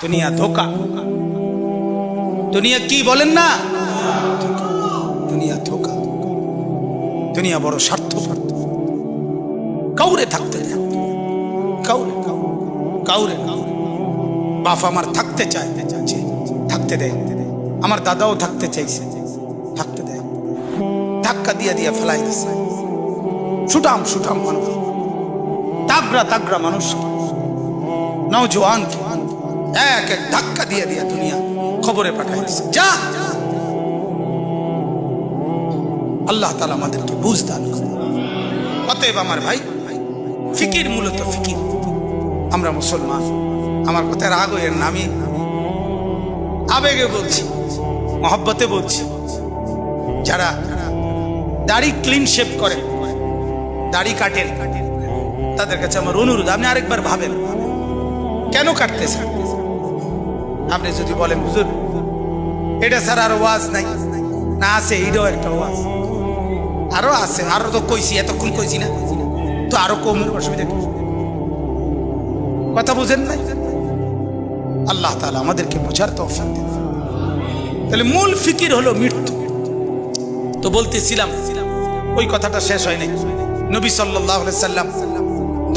দুনিয়া ধোকা। দুনিয়া কি বলেন না, দুনিয়া ধোকা। দুনিয়া বড় স্বার্থপর, কাউরে থাকতে দেয়, কাউরে কাউরে। বাপ আমার থাকতে চায়, থাকতে দেয়। আমার দাদাও থাকতে চাইছে, থাকতে দেয়। ধাক্কা দিয়া দিয়া ফেলাই দিচ্ছে। সুঠাম সুঠাম মানুষ, তাগড়া তাগড়া মানুষ, নওজোয়ান এক এক ধাক্কা দিয়ে দিয়া দুনিয়া খবরে পাঠাই দিচ্ছে। যা, আল্লাহ তাআলা আমাদেরকে বুঝ দান করে। অতএব আমার ভাই, ফিকির মূলত ফিকির। আমরা মুসলমান, আমার কথা রাগ হইয়েন না, আমি আবেগে বলছি, মহব্বতে বলছি। যারা দাড়ি ক্লিন শেভ করে, দাড়ি কাটেন, তাদের কাছে আমার অনুরোধ, আপনি আরেকবার ভাবেন কেন কাটতেছেন। আপনি যদি বলেন হুজুর এটা ছাড়া আরো ওয়াজ নাই, না আছে, এটাও একটা ওয়াজ, আরো আছে, আরো তো কইছি, এতক্ষণ কইছি না, তো আরো কম, অসুবিধা কি? কথা বুঝেন নাই? আল্লাহ তাআলা আমাদেরকে বোঝার তৌফিক দেন। তাহলে মূল ফিকির হলো মৃত্যু। তো বলতেছিলাম, ওই কথাটা শেষ হয় নাই। নবী সাল্লাল্লাহু আলাইহি সাল্লাম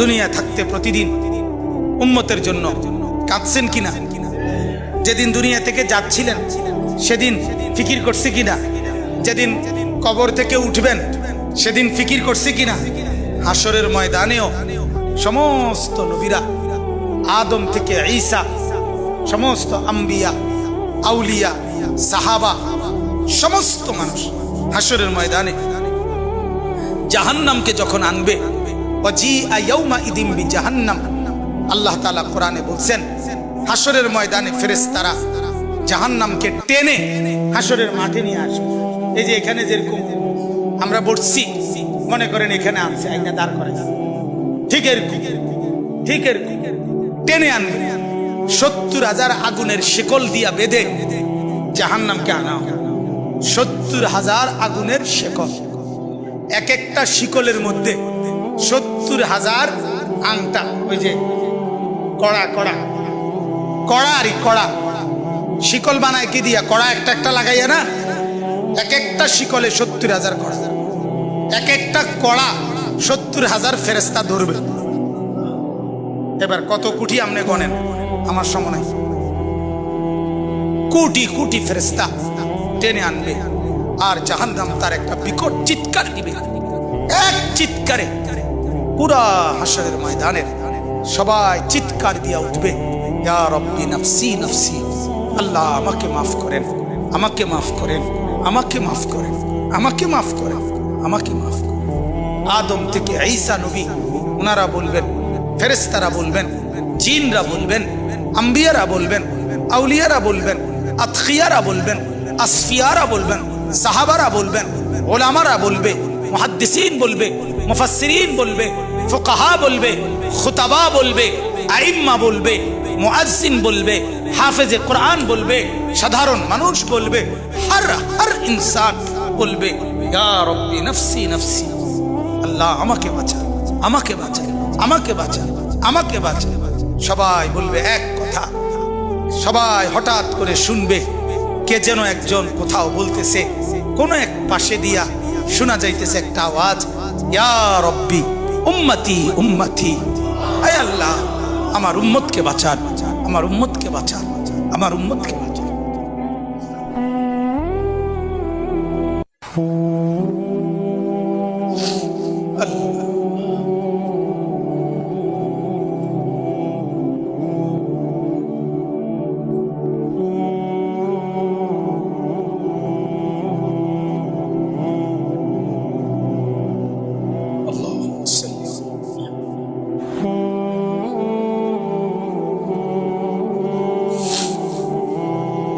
দুনিয়া থাকতে প্রতিদিন উম্মতের জন্য কাঁদছেন কিনা? যেদিন দুনিয়া থেকে যাচ্ছিলেন সেদিন ফিকির করছে কিনা? যেদিন কবর থেকে উঠবেন সেদিন ফিকির করছে কিনা? হাসরের ময়দানেও সমস্ত নবীরা, আদম থেকে ঈসা, সমস্ত আম্বিয়া, আউলিয়া, সাহাবা, সমস্ত মানুষ হাসরের ময়দানে জাহান্নামকে যখন আনবে, ওয়াজিআ ইয়াউমাইযিন বিজাহান্নাম, আল্লাহ তাআলা কোরআনে বলছেন হাসরের ময়দানে ফেরেশতারা জাহান্নামকে টেনে হাসরের মাঠে নিয়ে আসবে। এই যে এখানে যেরকম আমরা বসছি, মনে করেন এখানে আনছে, আইনা দাঁড় করাইছে, ঠিক এরকম টেনে আনবে। ৭০,০০০ আগুনের শিকল দিয়া বেঁধে জাহান্নামকে আনা হবে। ৭০,০০০ আগুনের শিকল, এক একটা শিকলের মধ্যে ৭০,০০০ আংটা, ওই যে কড়া কড়া কড়ারি কড়া শিকল বানায় কি দিয়া? কড়া একটা একটা লাগাইয়া না, এক একটা শিকলে ৭০,০০০ কড়া, এক একটা কড়া ৭০,০০০ ফেরেশতা ধরবে। এবার কত কোটি আপনি গণেন, আমার সময় নাই। কোটি কোটি ফেরেশতা টেনে আনবে, আর জাহান্নাম তার একটা বিকট চিৎকার দিবে। এক চিৎকারে পুরা হাসরের ময়দানের সবাই চিৎকার দিয়া উঠবে, ইয়া রব্বি নফসি নফসি, আল্লাহ আমাকে মাফ করেন, আমাকে মাফ করেন, আমাকে মাফ করেন, আমাকে মাফ করেন, আমাকে মাফ করেন। আদম থেকে ঈসা নবী, ওনারা বলবেন, ফেরেশতারা বলবেন, জিনরা বলবেন, আম্বিয়ারা বলবেন, আউলিয়ারা বলবেন, আতকিয়ারা বলবেন, আসফিয়ারা বলবেন, সাহাবারা বলবেন, ওলামারা বলবে, মুহাদ্দিসিন বলবে, মুফাসসিরিন বলবে, ফুকাহা বলবে, খুতাবা বলবে, আইম্মা বলবে, মুয়াজ্জিন বলবে, হাফেজে কোরআন বলবে, সাধারণ মানুষ বলবে, হর ইনসান বলবে, ইয়া রব্বি নফসি নফসি, আল্লাহ আমাকে বাঁচা, আমাকে বাঁচা, আমাকে বাঁচা, আমাকে বাঁচা। সবাই বলবে এক কথা। সবাই হঠাৎ করে শুনবে কে যেন একজন কোথাও বলতেছে, কোন এক পাশে দিয়া শোনা যাইতেছে একটা আওয়াজ, ইয়া রব্বি উম্মতি উম্মতি, আয় আল্লাহ আমার উম্মতকে বাঁচান, আমার উম্মতকে বাঁচান, আমার উম্মতকে বাঁচান।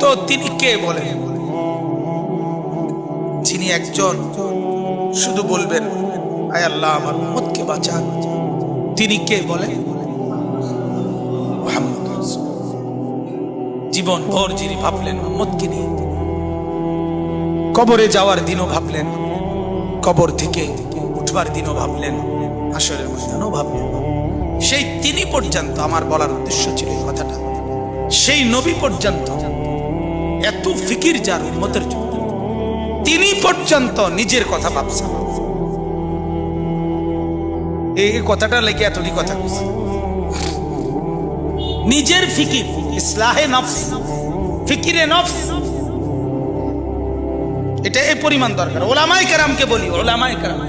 তো তিনি কে বলেন? যিনি একজন শুধু বলবেন আয় আল্লাহ আমার উম্মতকে বাঁচান, তিনি কে বলেন? মুহাম্মদ রাসূলুল্লাহ। জীবন ভর যিনি ভাবলেন উম্মতকে নিয়ে, কবরে যাওয়ার দিনও ভাবলেন, কবর থেকে উঠবার দিনও ভাবলেন, হাসরের ময়দানও ভাবলেন, সেই তিনি পর্যন্ত। আমার বলার উদ্দেশ্য ছিল এই কথাটা, সেই নবী পর্যন্ত এত ফিকির যার উম্মতের জন্য, তিনি পর্যন্ত নিজের কথা ভাবছেন। এই কথাটা লেগে এতটি কথা বলছে। নিজের ফিকির, ইসলাহে নফস, ফিকিরে নফস, এটা এই পরিমাণ দরকার। ওলামায়ে কেরামকে বলি, ওলামায়ে কেরাম,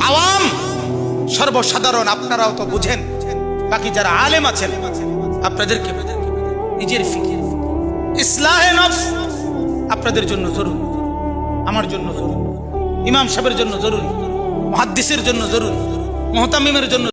আওয়াম সর্বসাধারণ আপনারাও তো বুঝেন, বাকি যারা আলেম আছেন আপনাদেরকে নিজের ফিকির, ইসলাহে নফস আপনাদের জন্য জরুরি, আমার জন্য জরুরি, ইমাম সাহেবের জন্য জরুরি, মুহাদ্দিসের জন্য জরুরি, মুহতামিমের জন্য